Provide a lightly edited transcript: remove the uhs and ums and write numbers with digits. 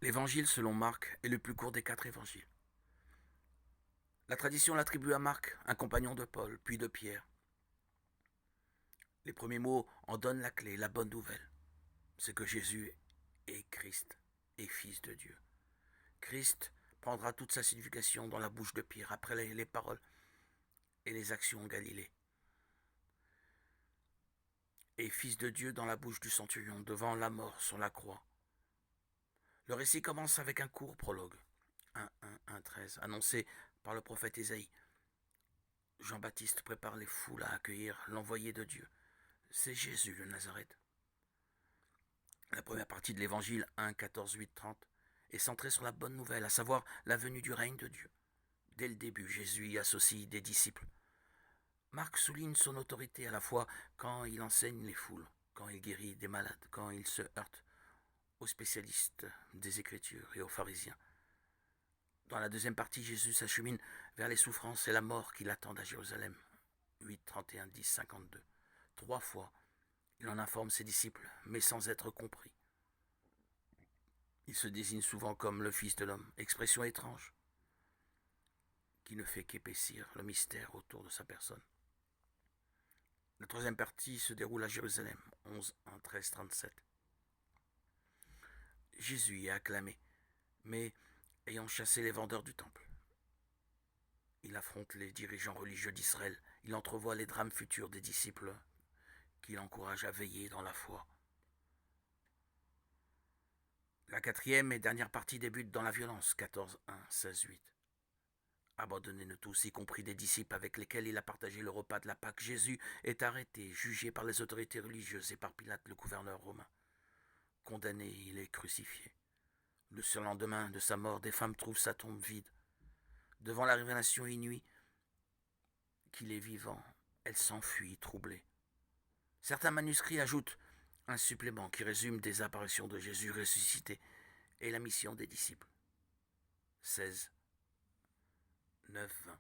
L'évangile selon Marc est le plus court des 4 évangiles. La tradition l'attribue à Marc, un compagnon de Paul, puis de Pierre. Les premiers mots en donnent la clé, la bonne nouvelle. C'est que Jésus est Christ et Fils de Dieu. Christ prendra toute sa signification dans la bouche de Pierre après les paroles et les actions en Galilée. Et Fils de Dieu dans la bouche du centurion devant la mort sur la croix. Le récit commence avec un court prologue, 1:13, annoncé par le prophète Ésaïe. Jean-Baptiste prépare les foules à accueillir l'envoyé de Dieu. C'est Jésus de Nazareth. La première partie de l'évangile 1:14-8-30 est centrée sur la bonne nouvelle, à savoir la venue du règne de Dieu. Dès le début, Jésus y associe des disciples. Marc souligne son autorité à la fois quand il enseigne les foules, quand il guérit des malades, quand il se heurte aux spécialistes des Écritures et aux pharisiens. Dans la deuxième partie, Jésus s'achemine vers les souffrances et la mort qui l'attendent à Jérusalem. 8:31, 10:52. 3 fois, il en informe ses disciples, mais sans être compris. Il se désigne souvent comme le Fils de l'homme, expression étrange, qui ne fait qu'épaissir le mystère autour de sa personne. La troisième partie se déroule à Jérusalem, 11:1, 13, 37. Jésus est acclamé, mais ayant chassé les vendeurs du temple. Il affronte les dirigeants religieux d'Israël. Il entrevoit les drames futurs des disciples qui l'encouragent à veiller dans la foi. La quatrième et dernière partie débute dans la violence, 14:1, 16:8. Abandonnez-nous tous, y compris des disciples avec lesquels il a partagé le repas de la Pâque. Jésus est arrêté, jugé par les autorités religieuses et par Pilate, le gouverneur romain. Condamné, il est crucifié. Le surlendemain de sa mort, des femmes trouvent sa tombe vide. Devant la révélation inouïe qu'il est vivant, elles s'enfuient troublées. Certains manuscrits ajoutent un supplément qui résume des apparitions de Jésus ressuscité et la mission des disciples. 16, 9, 20.